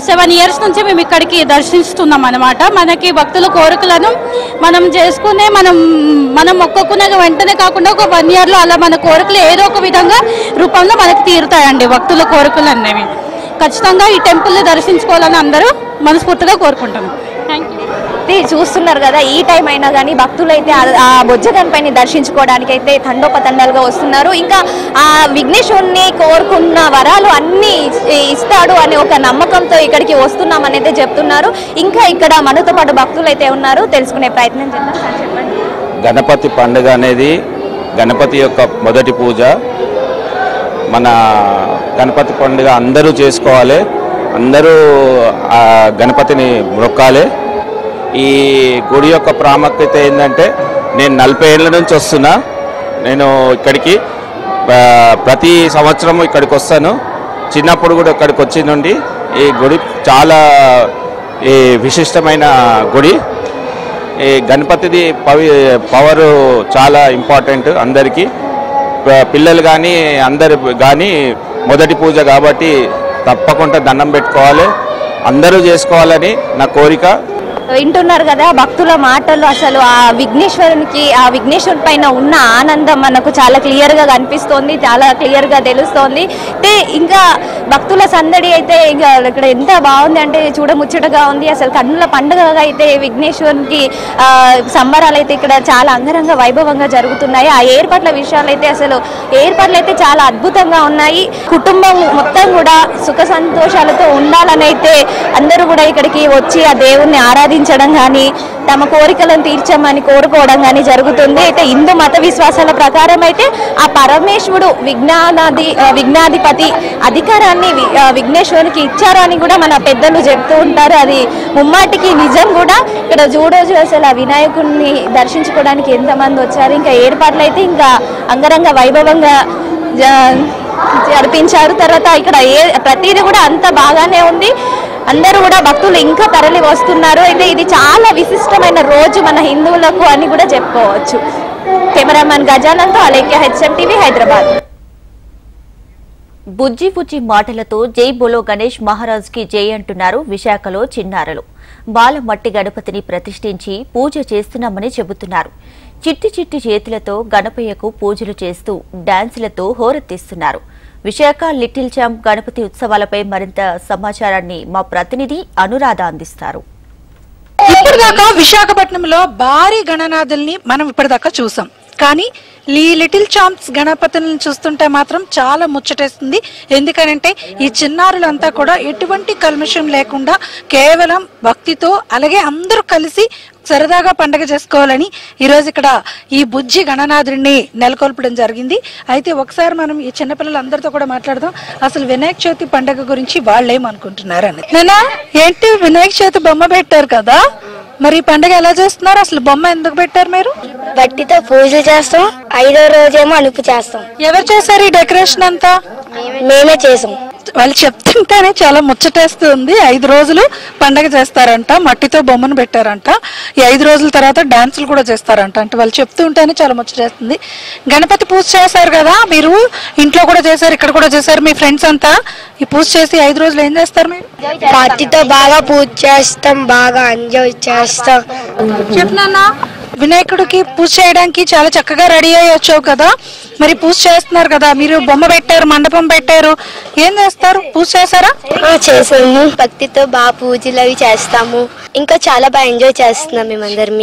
7 years నుంచి మేము ఇక్కడికి దర్శిస్తున్నాం అన్నమాట. మనకి భక్తుల కోరికలను మనం చేసుకునే మనం మొక్కుకునే వెంటనే కాకుండా ఒక 1 yearలో అలా మన కోరికలు ఏదో ఒక విధంగా రూపంలో మనకి తీరుతాయండి. భక్తుల కోరికలు అనేవి ఖచ్చితంగా ఈ టెంపుల్ని దర్శించుకోవాలని అందరూ మనస్ఫూర్తిగా కోరుకుంటాము. Thank you. చూస్తున్నారు కదా, ఈ టైం అయినా కానీ భక్తులు అయితే ఆ బొజ్జగణపతిని దర్శించుకోవడానికి అయితే తండోపతండాలుగా వస్తున్నారు. ఇంకా ఆ విఘ్నేశ్వరుని కోరుకున్న వరాలు అన్ని ఇస్తాడు అనే ఒక నమ్మకంతో ఇక్కడికి వస్తున్నాం అనేది చెప్తున్నారు. ఇంకా ఇక్కడ మనతో పాటు భక్తులు అయితే ఉన్నారు, తెలుసుకునే ప్రయత్నం చేద్దాం. చెప్పండి. గణపతి పండుగ అనేది గణపతి యొక్క మొదటి పూజ. మన గణపతి పండుగ అందరూ చేసుకోవాలి, అందరూ ఆ గణపతిని మొక్కాలి. ఈ గుడి యొక్క ప్రాముఖ్యత ఏంటంటే, నేను 40 ఏళ్ళ నుంచి వస్తున్నా. నేను ఇక్కడికి ప్రతి సంవత్సరము ఇక్కడికి వస్తాను. చిన్నప్పుడు కూడా ఇక్కడికి వచ్చి నుండి ఈ గుడి చాలా విశిష్టమైన గుడి. ఈ గణపతిది పవరు చాలా ఇంపార్టెంట్ అందరికీ. పిల్లలు కానీ అందరు కానీ మొదటి పూజ కాబట్టి తప్పకుండా దండం పెట్టుకోవాలి, అందరూ చేసుకోవాలని నా కోరిక. వింటున్నారు కదా భక్తుల మాటలు. అసలు ఆ విఘ్నేశ్వరుని పైన ఉన్న ఆనందం మనకు చాలా క్లియర్ గా కనిపిస్తోంది, చాలా క్లియర్ గా తెలుస్తోంది. అయితే ఇంకా భక్తుల సందడి అయితే ఇంకా ఇక్కడ ఎంత బాగుంది అంటే చూడముచ్చటగా ఉంది. అసలు కన్నుల పండుగగా అయితే విఘ్నేశ్వరునికి సంబరాలు అయితే ఇక్కడ చాలా అంగరంగ వైభవంగా జరుగుతున్నాయి. ఆ ఏర్పాట్ల విషయాలు అయితే ఏర్పాట్లు అయితే చాలా అద్భుతంగా ఉన్నాయి. కుటుంబం మొత్తం కూడా సుఖ సంతోషాలతో ఉండాలని అయితే అందరూ కూడా ఇక్కడికి వచ్చి ఆ దేవుణ్ణి ఆరాధించడం కానీ తమ కోరికలను తీర్చమని కోరుకోవడం కానీ జరుగుతుంది. అయితే హిందూ మత విశ్వాసాల ప్రకారం అయితే ఆ పరమేశ్వరుడు విఘ్నాధిపతి అధికారాన్ని విఘ్నేశ్వరునికి ఇచ్చారు అని కూడా మన పెద్దలు చెప్తూ ఉంటారు. అది ముమ్మాటికి నిజం కూడా. ఇక్కడ చూడొచ్చు అసలు ఆ వినాయకుడిని దర్శించుకోవడానికి ఎంతమంది వచ్చారు. ఇంకా ఏర్పాట్లు అయితే ఇంకా అంగరంగ వైభవంగా జరిపించారు. తర్వాత ఇక్కడ ప్రతిదీ కూడా అంత బాగానే ఉంది. అందరూ కూడా భక్తులు ఇంకా తరలి వస్తున్నారు. అయితే ఇది చాలా విశిష్టమైన రోజు మన హిందువులకు అని కూడా చెప్పుకోవచ్చు. కెమెరామెన్ గజానంతో అలేఖ్య, హెచ్ఎం టీవీ, హైదరాబాద్. బుజ్జి బుజ్జి మాటలతో జై బోలో గణేష్ మహారాజ్ కి జై అంటున్నారు విశాఖలో చిన్నారులు. బాలమట్టి గణపతిని ప్రతిష్ఠించి పూజ చేస్తున్నామని చెబుతున్నారు. చిట్టి చిట్టి చేతులతో గణపయ్యకు పూజలు చేస్తూ డాన్సులతో హోరెత్తిస్తున్నారు. విశాఖ లిటిల్ ఛాంప్ గణపతి ఉత్సవాలపై మరింత సమాచారాన్ని మా ప్రతినిధి అనురాధ అందిస్తారు. ఇప్పటిదాకా విశాఖపట్నంలో భారీ గణనాథుల్ని మనం ఇప్పటిదాకా చూసాం. కానీ ఈ లిటిల్ ఛాంప్స్ గణపతులను చూస్తుంటే మాత్రం చాలా ముచ్చటేస్తుంది. ఎందుకనంటే ఈ చిన్నారులంతా కూడా ఎటువంటి కల్మషం లేకుండా కేవలం భక్తితో అలాగే అందరూ కలిసి సరదాగా పండుగ చేసుకోవాలని ఈరోజు ఇక్కడ ఈ బుజ్జి గణనాథుడిని నెలకొల్పడం జరిగింది. అయితే ఒకసారి మనం ఈ చిన్నపిల్లలందరితో కూడా మాట్లాడదాం. అసలు వినాయక చవితి పండుగ గురించి వాళ్ళు ఏమనుకుంటున్నారని. నేనా ఏంటి వినాయక చవితి బొమ్మ పెట్టారు కదా, మరి ఈ పండుగ ఎలా చేస్తున్నారు? అసలు బొమ్మ ఎందుకు పెట్టారు మీరు? బట్టితో పూజలు చేస్తాం, 5వ రోజేమో అనుపు చేస్తాం. ఎవరు చేశారు ఈ డెకరేషన్ అంతా? మేమే చేసాం. వాళ్ళు చెప్తుంటేనే చాలా ముచ్చటేస్తుంది. 5 రోజులు పండగ చేస్తారంట, మట్టితో బొమ్మను పెట్టారంట. ఈ 5 రోజుల తర్వాత డాన్సులు కూడా చేస్తారంట. అంటే వాళ్ళు చెప్తూ ఉంటేనే చాలా ముచ్చటేస్తుంది. గణపతి పూజ చేశారు కదా మీరు, ఇంట్లో కూడా చేశారు, ఇక్కడ కూడా చేశారు. మీ ఫ్రెండ్స్ అంతా ఈ పూజ చేసి 5 రోజులు ఏం చేస్తారు మీరు? మట్టితో బాగా పూజ చేస్తాం, బాగా ఎంజాయ్ చేస్తాం. చెప్పనా వినాయకుడికి పూజ చేయడానికి చాలా చక్కగా రెడీ అయ్యి వచ్చావు కదా, మరి పూజ చేస్తున్నారు కదా, మీరు బొమ్మ పెట్టారు, మండపం పెట్టారు, ఏం చేస్తారు? పూజ చేశారా? చేసాము. భక్తితో బాగా పూజలు అవి చేస్తాము. ఇంకా చాలా బాగా ఎంజాయ్ చేస్తున్నాం మేమందరం.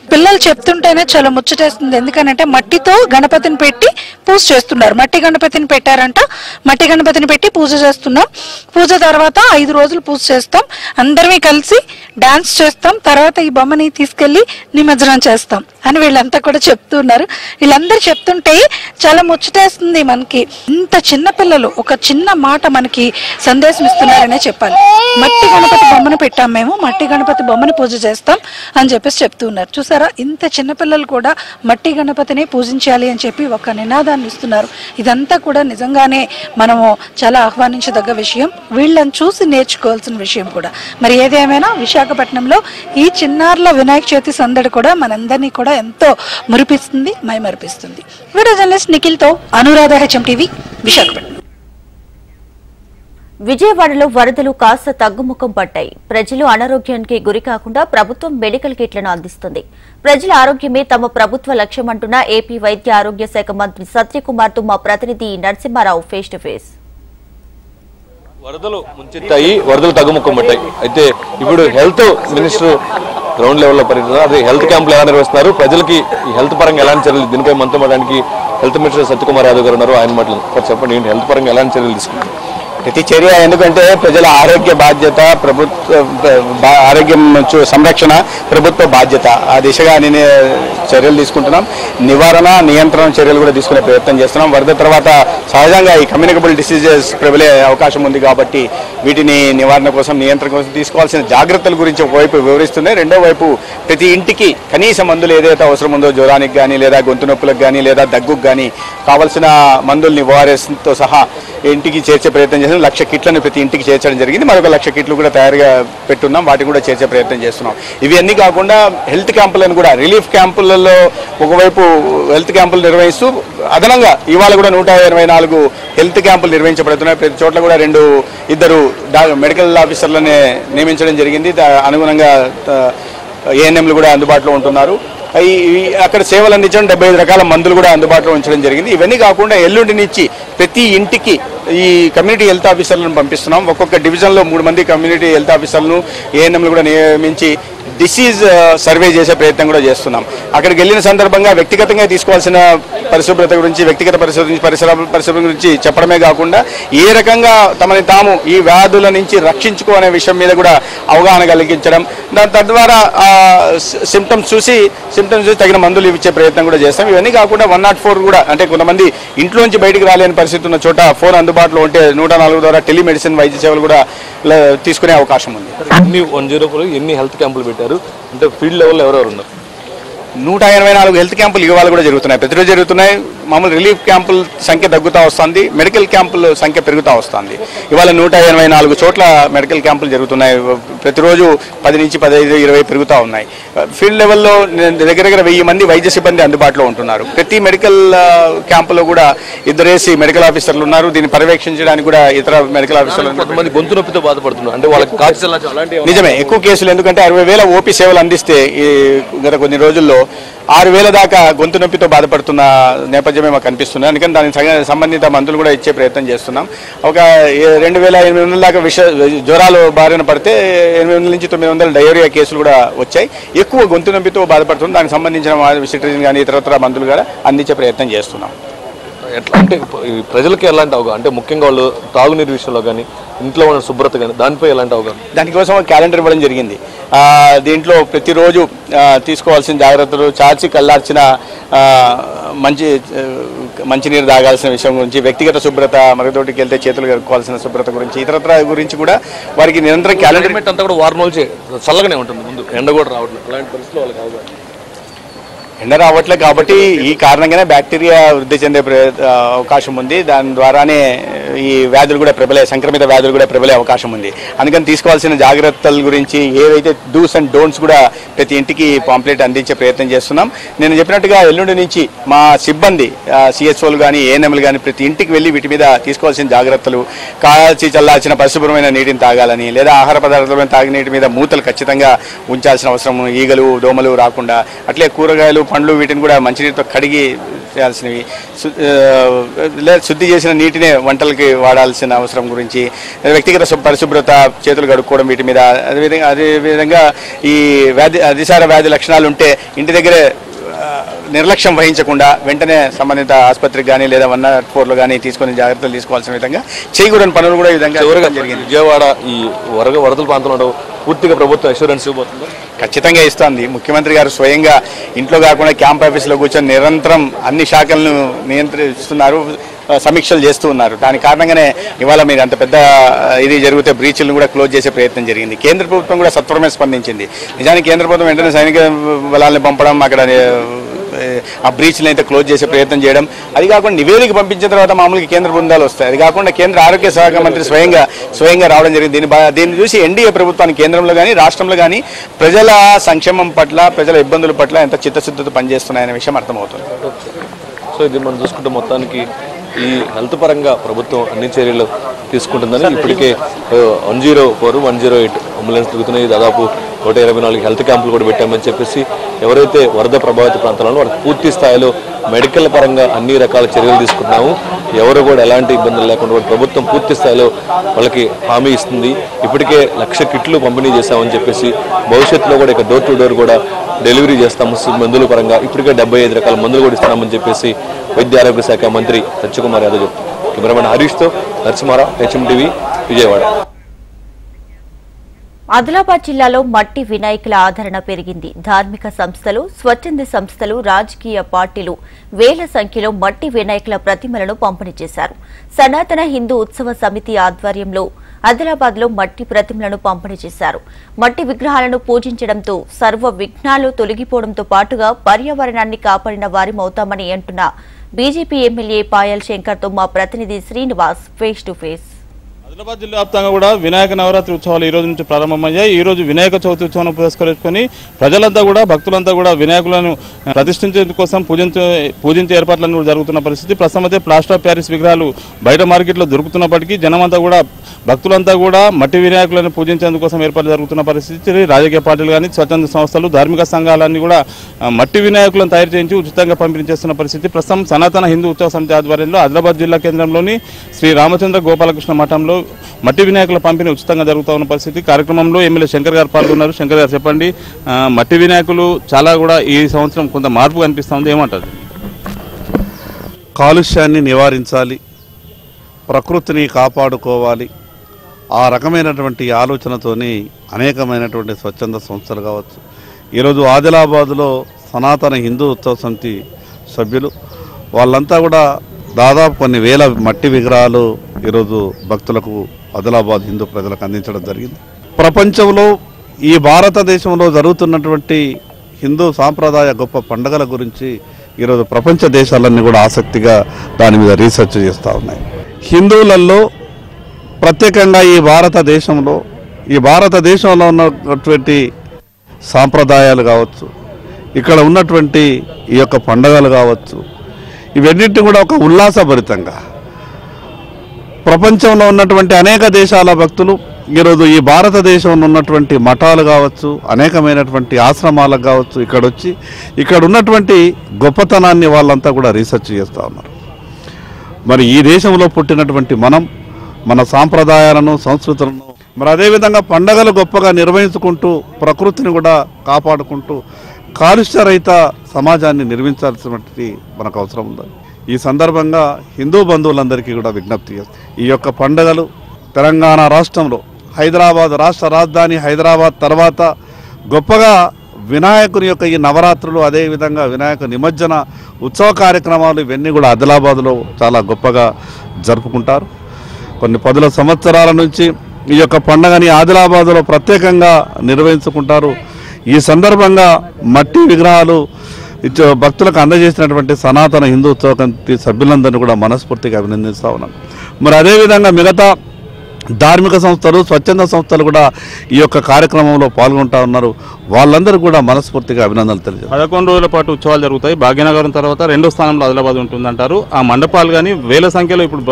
పిల్లలు చెప్తుంటేనే చాలా ముచ్చటేస్తుంది. ఎందుకనంటే మట్టితో గణపతిని పెట్టి పూజ చేస్తున్నారు. మట్టి గణపతిని పెట్టారంట. మట్టి గణపతిని పెట్టి పూజ చేస్తున్నాం. పూజ తర్వాత 5 రోజులు పూజ చేస్తాం. అందరమే కలిసి డాన్స్ చేస్తాం. తర్వాత ఈ బొమ్మని తీసుకెళ్లి నిమజ్జనం చేస్తాం అని వీళ్ళంతా కూడా చెప్తున్నారు. వీళ్ళందరూ చెప్తుంటే చాలా ముచ్చటేస్తుంది మనకి. ఇంత చిన్న పిల్లలు ఒక చిన్న మాట మనకి సందేశం ఇస్తున్నారనే చెప్పాలి. మట్టి గణపతి బొమ్మను పెట్టాం మేము, మట్టి గణపతి బొమ్మను పూజ చేస్తాం అని చెప్పేసి చెప్తున్నారు. చూసారా, ఇంత చిన్నపిల్లలు కూడా మట్టి గణపతిని పూజించాలి అని చెప్పి ఒక నినాదాన్ని ఇస్తున్నారు. ఇదంతా కూడా నిజంగానే మనము చాలా ఆహ్వానించదగ్గ విషయం, వీళ్ళని చూసి నేర్చుకోవాల్సిన విషయం కూడా. మరి ఏదేమైనా విశాఖపట్నంలో ఈ చిన్నారుల వినాయక చవితి సందడి కూడా మనందరినీ కూడా ఎంతో మురిపిస్తుంది, మైమరిపిస్తుంది. వీడియో జర్నలిస్ట్ నిఖిల్తో అనురాధ, HM TV, విశాఖపట్నం. విజయవాడలో వరదలు కాస్త తగ్గుముఖం పట్టాయి. ప్రజలు అనారోగ్యానికి గురి కాకుండా ప్రభుత్వం మెడికల్ కిట్లను అందిస్తుంది. ప్రజల ఆరోగ్యమే తమ ప్రభుత్వ లక్ష్యమంటున్న ఏపీ వైద్య ఆరోగ్య శాఖ మంత్రి సత్యకుమార్తో మా ప్రతినిధి నరసింహారావు ఫేస్ టు ఫేస్. వరదలు ముంచెత్తాయి, వరదలు తగ్గుముఖం పట్టాయి. అయితే ఇప్పుడు హెల్త్ మినిస్టర్ గ్రౌండ్ లెవెల్లో పర్యటన, అదే హెల్త్ క్యాంపులు ఎలా నిర్వహిస్తున్నారు, ప్రజలకి ఈ హెల్త్ పరంగా ఎలాంటి చర్యలు, దీనిపై మనతో మాట్లాడడానికి హెల్త్ మినిస్టర్ సత్యకుమార్ యాదవ్ గారు ఉన్నారు. ఆయన మాటలు చెప్పండి, హెల్త్ పరంగా ఎలాంటి చర్యలు తీసుకుంటారు? ప్రతి చర్య, ఎందుకంటే ప్రజల ఆరోగ్య బాధ్యత ఆరోగ్యం సంరక్షణ ప్రభుత్వ బాధ్యత. ఆ దిశగా నేను చర్యలు తీసుకుంటున్నాం. నివారణ, నియంత్రణ చర్యలు కూడా తీసుకునే ప్రయత్నం చేస్తున్నాం. వరద తర్వాత సహజంగా ఈ కమ్యూనికబుల్ డిసీజెస్ ప్రబలే అవకాశం ఉంది కాబట్టి వీటిని నివారణ కోసం, నియంత్రణ కోసం తీసుకోవాల్సిన జాగ్రత్తల గురించి ఒకవైపు వివరిస్తున్నాయి. రెండో వైపు ప్రతి ఇంటికి కనీస మందులు ఏదైతే అవసరం ఉందో, జ్వరానికి కానీ లేదా గొంతు నొప్పులకు కానీ లేదా దగ్గుకు కానీ కావాల్సిన మందుల్ని ORSతో సహా ఇంటికి చేర్చే ప్రయత్నం చేస్తున్నాం. 1,00,000 కిట్లను ప్రతి ఇంటికి చేర్చడం జరిగింది. మరొక 1,00,000 కిట్లు కూడా తయారుగా పెట్టున్నాం. వాటిని కూడా చేర్చే ప్రయత్నం చేస్తున్నాం. ఇవన్నీ కాకుండా హెల్త్ క్యాంపులను కూడా, రిలీఫ్ క్యాంపులలో ఒకవైపు హెల్త్ క్యాంపులు నిర్వహిస్తూ అదనంగా ఇవాళ కూడా 184 హెల్త్ క్యాంపులు నిర్వహించబడుతున్నాయి. ప్రతి చోట్ల కూడా 2-2 మెడికల్ ఆఫీసర్లని నియమించడం జరిగింది. అనుగుణంగా ANMలు కూడా అందుబాటులో ఉంటున్నారు. అక్కడ సేవలు అందించడం 75 రకాల మందులు కూడా అందుబాటులో ఉంచడం జరిగింది. ఇవన్నీ కాకుండా ఎల్లుండి నుంచి ప్రతి ఇంటికి ఈ కమ్యూనిటీ హెల్త్ ఆఫీసర్లను పంపిస్తున్నాం. ఒక్కొక్క డివిజన్లో 3 మంది కమ్యూనిటీ హెల్త్ ఆఫీసర్లను, ANMలు కూడా నియమించి డిసీజ్ సర్వే చేసే ప్రయత్నం కూడా చేస్తున్నాం. అక్కడికి వెళ్ళిన సందర్భంగా వ్యక్తిగతంగా తీసుకోవాల్సిన పరిశుభ్రత గురించి, వ్యక్తిగత పరిశుభ్రత గురించి చెప్పడమే కాకుండా ఏ రకంగా తమని తాము ఈ వ్యాధుల నుంచి రక్షించుకోనే విషయం మీద కూడా అవగాహన కలిగించడం, తద్వారా సిమ్టమ్స్ చూసి తగిన మందులు ఇచ్చే ప్రయత్నం కూడా చేస్తాం. ఇవన్నీ కాకుండా 104 కూడా, అంటే కొంతమంది ఇంట్లోంచి బయటికి రాలేని పరిస్థితి ఉన్న చోట ఫోన్ అందుబాటులో ఉంటే 104 ద్వారా టెలిమెడిసిన్ వైద్య సేవలు కూడా తీసుకునే అవకాశం ఉంది. ఎన్ని 104 ఎన్ని హెల్త్ క్యాంపులు పెట్టారు, అంటే ఫీల్డ్ లెవెల్లో ఎవరెవరు ఉన్నారు? 184 హెల్త్ క్యాంపులు ఇవాళ కూడా జరుగుతున్నాయి, ప్రతిరోజు జరుగుతున్నాయి. మామూలు రిలీఫ్ క్యాంపుల సంఖ్య తగ్గుతూ వస్తుంది, మెడికల్ క్యాంపుల సంఖ్య పెరుగుతూ వస్తుంది. ఇవాళ 184 చోట్ల మెడికల్ క్యాంపులు జరుగుతున్నాయి. ప్రతిరోజు 10 నుంచి 15, 20 పెరుగుతూ ఉన్నాయి. ఫీల్డ్ లెవెల్లో దగ్గర 1000 మంది వైద్య సిబ్బంది అందుబాటులో ఉంటున్నారు. ప్రతి మెడికల్ క్యాంపులో కూడా 2 మెడికల్ ఆఫీసర్లు ఉన్నారు. దీన్ని పర్యవేక్షించడానికి కూడా ఇతర మెడికల్ ఆఫీసర్లు. కొంతమంది గొంతు నొప్పితో బాధపడుతున్నారు, అంటే వాళ్ళకి నిజమే ఎక్కువ కేసులు, ఎందుకంటే 60,000 OP సేవలు అందిస్తే గత కొన్ని రోజుల్లో 6,000 దాకా గొంతు నొప్పితో బాధపడుతున్న నేపథ్యమే మాకు కనిపిస్తుంది. అందుకని దానికి సంబంధిత మందులు కూడా ఇచ్చే ప్రయత్నం చేస్తున్నాం. ఒక 2,800 దాకా జ్వరాలు బారిన పడితే 800 నుంచి 900 డయేరియా కేసులు కూడా వచ్చాయి. ఎక్కువ గొంతు నొప్పితో బాధపడుతుంది. దానికి సంబంధించిన సిట్రిజిన్ కానీ ఇతరత్ర మందులు కూడా అందించే ప్రయత్నం చేస్తున్నాం. ఎట్లా అంటే ప్రజలకి ఎలాంటి అవగాహన, అంటే ముఖ్యంగా వాళ్ళు తాగునీరు విషయంలో కానీ, ఇంట్లో ఉన్న శుభ్రత కానీ, దానిపై ఎలాంటి అవగాహన? దానికోసం క్యాలెండర్ ఇవ్వడం జరిగింది. దీంట్లో ప్రతిరోజు తీసుకోవాల్సిన జాగ్రత్తలు, చాచి కల్లార్చిన మంచినీరు తాగాల్సిన విషయం గురించి, వ్యక్తిగత శుభ్రత, మరొకటికి వెళ్తే చేతులు కడుక్కోవాల్సిన శుభ్రత గురించి, ఇతరత్ర గురించి కూడా వారికి నిరంతరం క్యాలెండర్ అంతా కూడా వారం రోజు చల్లగానే ఉంటుంది, ముందు ఎండ కూడా రావట్లేదు. అలాంటి పరిస్థితుల్లో వాళ్ళకి అవగాహన ఎండ రావట్లేదు కాబట్టి ఈ కారణంగానే బ్యాక్టీరియా వృద్ధి చెందే అవకాశం ఉంది. దాని ద్వారానే ఈ వ్యాధులు కూడా సంక్రమిత వ్యాధులు కూడా ప్రబలే అవకాశం ఉంది. అందుకని తీసుకోవాల్సిన జాగ్రత్తల గురించి ఏవైతే డూస్ అండ్ డోంట్స్ కూడా ప్రతి ఇంటికి పాంప్లెట్ అందించే ప్రయత్నం చేస్తున్నాం. నేను చెప్పినట్టుగా ఎల్లుండి నుంచి మా సిబ్బంది సిఎస్ఓలు కానీ ఏఎన్ఎంలు కానీ ప్రతి ఇంటికి వెళ్ళి వీటి మీద తీసుకోవాల్సిన జాగ్రత్తలు, కాల్చి చల్లార్చిన పరిశుభ్రమైన నీటిని తాగాలని, లేదా ఆహార పదార్థాలను తాగి నీటి మీద మూతలు ఖచ్చితంగా ఉంచాల్సిన అవసరం, ఈగలు దోమలు రాకుండా. అట్లే కూరగాయలు పండ్లు వీటిని కూడా మంచినీటితో కడిగి చేయాల్సినవి, శుద్ధి చేసిన నీటినే వంటలకి వాడాల్సిన అవసరం గురించి, వ్యక్తిగత పరిశుభ్రత, చేతులు కడుక్కోవడం వీటి మీద. అదేవిధంగా ఈ అతిసార వ్యాధి లక్షణాలు ఉంటే ఇంటి దగ్గరే నిర్లక్ష్యం వహించకుండా వెంటనే సంబంధిత ఆసుపత్రికి కానీ లేదా 104లో కానీ తీసుకొని జాగ్రత్తలు తీసుకోవాల్సిన విధంగా చేయకూడని పనులు కూడా ఈ విధంగా జరిగింది. విజయవాడ ఈ వరదల ప్రాంతంలో పూర్తిగా ప్రభుత్వం అష్యూరెన్స్ ఇవ్వబోతుంది. ఖచ్చితంగా ఇస్తోంది. ముఖ్యమంత్రి గారు స్వయంగా ఇంట్లో కాకుండా క్యాంప్ ఆఫీస్లో కూర్చొని నిరంతరం అన్ని శాఖలను నియంత్రిస్తున్నారు, సమీక్షలు చేస్తూ ఉన్నారు. దాని కారణంగానే ఇవాళ మీరు అంత పెద్ద ఇది జరిగితే బ్రీచ్లను కూడా క్లోజ్ చేసే ప్రయత్నం జరిగింది. కేంద్ర ప్రభుత్వం కూడా సత్వరమే స్పందించింది. నిజానికి కేంద్ర ప్రభుత్వం వెంటనే సైనిక బలాలను పంపడం, అక్కడ ఆ బ్రీచ్లను అయితే క్లోజ్ చేసే ప్రయత్నం చేయడం, అది కాకుండా నివేదిక పంపించిన తర్వాత మామూలుగా కేంద్ర బృందాలు వస్తాయి. అది కాకుండా కేంద్ర ఆరోగ్య శాఖ మంత్రి స్వయంగా రావడం జరిగింది. దీన్ని చూసి ఎన్డీఏ ప్రభుత్వానికి కేంద్రంలో కానీ రాష్ట్రంలో కానీ ప్రజల సంక్షేమం పట్ల, ప్రజల ఇబ్బందుల పట్ల ఎంత చిత్తశుద్ధితో పనిచేస్తున్నాయనే విషయం అర్థమవుతుంది. సో ఇది మనం చూసుకుంటే మొత్తానికి ఈ హెల్త్ పరంగా ప్రభుత్వం అన్ని చర్యలు తీసుకుంటుందని ఇప్పటికే 104, 108 అంబులెన్స్ తిరుగుతున్నాయి. దాదాపు 124 హెల్త్ క్యాంపులు కూడా పెట్టామని చెప్పేసి ఎవరైతే వరద ప్రభావిత ప్రాంతాలలో వారికి పూర్తి స్థాయిలో మెడికల్ పరంగా అన్ని రకాల చర్యలు తీసుకుంటున్నాము. ఎవరు కూడా ఎలాంటి ఇబ్బందులు లేకుండా ప్రభుత్వం పూర్తి స్థాయిలో వాళ్ళకి హామీ ఇస్తుంది. ఇప్పటికే 1,00,000 కిట్లు పంపిణీ చేస్తామని చెప్పేసి భవిష్యత్తులో కూడా ఇక డోర్ టు డోర్ కూడా డెలివరీ చేస్తాము మందుల పరంగా. ఇప్పటికే 75 రకాల మందులు కూడా ఇస్తున్నామని చెప్పేసి వైద్య ఆరోగ్య శాఖ మంత్రి సత్యకుమార్ యాదవ్ చెప్తారు. కెమెరామెన్ హరీష్తో నరసింహారావు, HMTV, విజయవాడ. ఆదిలాబాద్ జిల్లాలో మట్టి వినాయకుల ఆదరణ పెరిగింది. ధార్మిక సంస్థలు, స్వచ్ఛంద సంస్థలు, రాజకీయ పార్టీలు వేల సంఖ్యలో మట్టి వినాయకుల ప్రతిమలను పంపిణీ చేశారు. సనాతన హిందూ ఉత్సవ సమితి ఆధ్వర్యంలో ఆదిలాబాద్ లో మట్టి ప్రతిమలను పంపిణీ చేశారు. మట్టి విగ్రహాలను పూజించడంతో సర్వ విఘ్నాలు తొలగిపోవడంతో పాటుగా పర్యావరణాన్ని కాపాడిన వారిమవుతామని అంటున్న బీజేపీ ఎమ్మెల్యే పాయల్ శంకర్ తో మా ప్రతినిధి Srinivas face to face. Adilabad జిల్లా వ్యాప్తంగా కూడా వినాయక నవరాత్రి ఉత్సవాలు ఈ రోజు నుంచి ప్రారంభమయ్యాయి. ఈ రోజు వినాయక చవితి ఉత్సవాన్ని పురస్కరించుకొని ప్రజలంతా కూడా, భక్తులంతా కూడా వినాయకులను ప్రతిష్ఠించేందుకు కోసం పూజించే ఏర్పాట్లను జరుగుతున్న పరిస్థితి. ప్రస్తుతం అయితే ప్లాస్టర్ ఆఫ్ ప్యారిస్ విగ్రహాలు బయట మార్కెట్లో దొరుకుతున్నప్పటికీ జనమంతా కూడా, భక్తులంతా కూడా మట్టి వినాయకులను పూజించేందుకోసం ఏర్పాట్లు జరుగుతున్న పరిస్థితి. రాజకీయ పార్టీలు కానీ, స్వచ్ఛంద సంస్థలు, ధార్మిక సంఘాలన్నీ కూడా మట్టి వినాయకులను తయారు చేయించి ఉచితంగా పంపిణీ చేస్తున్న పరిస్థితి. ప్రస్తుతం సనాతన హిందూ ఉత్సవ సమితి ఆధ్వర్యంలో ఆదిలాబాద్ జిల్లా కేంద్రంలోని శ్రీ రామచంద్ర గోపాలకృష్ణ మఠంలో మట్టి వినాయకుల పంపిణీ ఉచితంగా జరుగుతూ ఉన్న పరిస్థితి. కార్యక్రమంలో ఎమ్మెల్యే శంకర్ గారు పాల్గొన్నారు. శంకర్ గారు చెప్పండి, మట్టి వినాయకులు చాలా కూడా ఈ సంవత్సరం కొంత మార్పు కనిపిస్తుంది, ఏమంటారు? కాలుష్యాన్ని నివారించాలి, ప్రకృతిని కాపాడుకోవాలి, ఆ రకమైనటువంటి ఆలోచనతోని అనేకమైనటువంటి స్వచ్ఛంద సంస్థలు కావచ్చు. ఈరోజు ఆదిలాబాదులో సనాతన హిందూ ఉత్సవ సమితి సభ్యులు వాళ్ళంతా కూడా దాదాపు కొన్ని వేల మట్టి విగ్రహాలు ఈరోజు భక్తులకు ఆదిలాబాద్ హిందూ ప్రజలకు అందించడం జరిగింది. ప్రపంచంలో ఈ భారతదేశంలో జరుగుతున్నటువంటి హిందూ సాంప్రదాయ గొప్ప పండుగల గురించి ఈరోజు ప్రపంచ దేశాలన్నీ కూడా ఆసక్తిగా దాని మీద రీసెర్చ్ చేస్తూ ఉన్నాయి. హిందువులలో ప్రత్యేకంగా ఈ భారతదేశంలో ఉన్నటువంటి సాంప్రదాయాలు కావచ్చు, ఇక్కడ ఉన్నటువంటి ఈ యొక్క పండుగలు కావచ్చు, ఇవన్నిటి కూడా ఒక ఉల్లాసభరితంగా ప్రపంచంలో ఉన్నటువంటి అనేక దేశాల భక్తులు ఈరోజు ఈ భారతదేశంలో ఉన్నటువంటి మఠాలు కావచ్చు, అనేకమైనటువంటి ఆశ్రమాలకు కావచ్చు, ఇక్కడ వచ్చి ఇక్కడ ఉన్నటువంటి గొప్పతనాన్ని వాళ్ళంతా కూడా రీసెర్చ్ చేస్తూ ఉన్నారు. మరి ఈ దేశంలో పుట్టినటువంటి మన సాంప్రదాయాలను, సంస్కృతులను, మరి అదేవిధంగా పండగలు గొప్పగా నిర్వహించుకుంటూ ప్రకృతిని కూడా కాపాడుకుంటూ కాలుష్యరహిత సమాజాన్ని నిర్మించాల్సినటువంటి మనకు అవసరం ఉంది. ఈ సందర్భంగా హిందూ బంధువులందరికీ కూడా విజ్ఞప్తి చేస్తాం. ఈ యొక్క పండుగలు తెలంగాణ రాష్ట్రంలో హైదరాబాద్ రాష్ట్ర రాజధాని హైదరాబాద్ తర్వాత గొప్పగా వినాయకుని యొక్క ఈ నవరాత్రులు, అదేవిధంగా వినాయక నిమజ్జన ఉత్సవ కార్యక్రమాలు ఇవన్నీ కూడా ఆదిలాబాద్లో చాలా గొప్పగా జరుపుకుంటారు. కొన్ని 10 సంవత్సరాల నుంచి ఈ యొక్క పండుగని ఆదిలాబాద్లో ప్రత్యేకంగా నిర్వహించుకుంటారు. ఈ సందర్భంగా మట్టి విగ్రహాలు భక్తులకు అందజేసినటువంటి సనాతన హిందూ ఉత్సవ కమిటీ సభ్యులందరినీ కూడా మనస్ఫూర్తిగా అభినందిస్తూ ఉన్నాను. మరి అదేవిధంగా మిగతా ధార్మిక సంస్థలు స్వచ్ఛంద సంస్థలు కూడా ఈ యొక్క కార్యక్రమంలో పాల్గొంటా ఉన్నారు. వాళ్ళందరూ కూడా మనస్ఫూర్తిగా అభినందనలు తెలియజేస్తారు. 11 రోజుల పాటు ఉత్సవాలు జరుగుతాయి. భాగ్యనగరం తర్వాత 2వ స్థానంలో ఆదిలాబాద్ ఉంటుందంటారు. ఆ మండపాలు కానీ వేల సంఖ్యలో ఇప్పుడు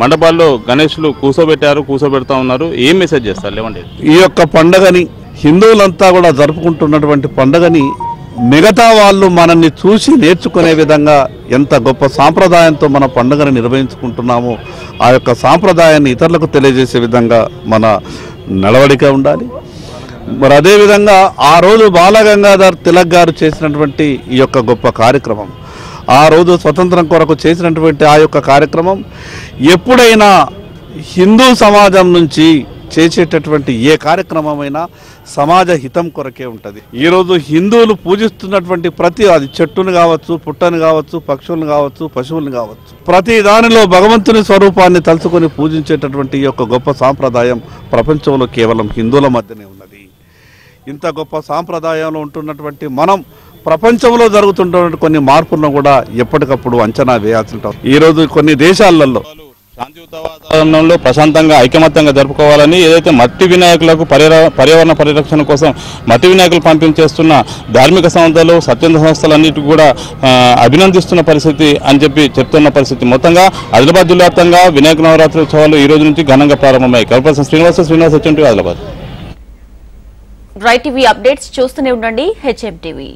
మండపాల్లో గణేష్లు కూర్చోబెడతా ఉన్నారు. ఏం మెసేజ్ చేస్తారు లేవండి? ఈ యొక్క పండగని హిందువులంతా కూడా జరుపుకుంటున్నటువంటి పండగని మిగతా వాళ్ళు మనల్ని చూసి నేర్చుకునే విధంగా ఎంత గొప్ప సాంప్రదాయంతో మన పండుగను నిర్వహించుకుంటున్నామో ఆ యొక్క సాంప్రదాయాన్ని ఇతరులకు తెలియజేసే విధంగా మన నడవడిక ఉండాలి. మరి అదేవిధంగా ఆ రోజు బాలగంగాధర్ తిలక్ గారు చేసినటువంటి ఈ యొక్క గొప్ప కార్యక్రమం, ఆ రోజు స్వతంత్రం కొరకు చేసినటువంటి ఆ యొక్క కార్యక్రమం ఎప్పుడైనా హిందూ సమాజం నుంచి చేసేటటువంటి ఏ కార్యక్రమమైనా సమాజ హితం కొరకే ఉంటుంది. ఈరోజు హిందువులు పూజిస్తున్నటువంటి ప్రతి అది చెట్టును కావచ్చు, పుట్టను కావచ్చు, పక్షులను కావచ్చు, పశువులను కావచ్చు, ప్రతి దానిలో భగవంతుని స్వరూపాన్ని తలుచుకొని పూజించేటటువంటి ఈ యొక్క గొప్ప సాంప్రదాయం ప్రపంచంలో కేవలం హిందువుల మధ్యనే ఉన్నది. ఇంత గొప్ప సాంప్రదాయంలో ఉంటున్నటువంటి మనం ప్రపంచంలో జరుగుతున్నటువంటి కొన్ని మార్పులను కూడా ఎప్పటికప్పుడు అంచనా వేయాల్సి ఉంటుంది. ఈరోజు కొన్ని దేశాలలో శాంతియుత వాతావరణంలో ప్రశాంతంగా ఐకమత్యంగా జరుపుకోవాలని ఏదైతే మట్టి వినాయకులకు పర్యావరణ పరిరక్షణ కోసం మట్టి వినాయకులు పంపించేస్తున్న ధార్మిక సంస్థలు స్వచ్ఛంద సంస్థలన్నిటి కూడా అభినందిస్తున్న పరిస్థితి అని చెప్పి చెప్తున్న పరిస్థితి. మొత్తంగా ఆదిలాబాద్ జిల్లా వ్యాప్తంగా వినాయక నవరాత్రి ఉత్సవాలు ఈ రోజు నుంచి ఘనంగా ప్రారంభమయ్యాయి. Kalpana Srinivas HM TV Adilabad. Right TV updates చూస్తూనే ఉండండి. HM TV.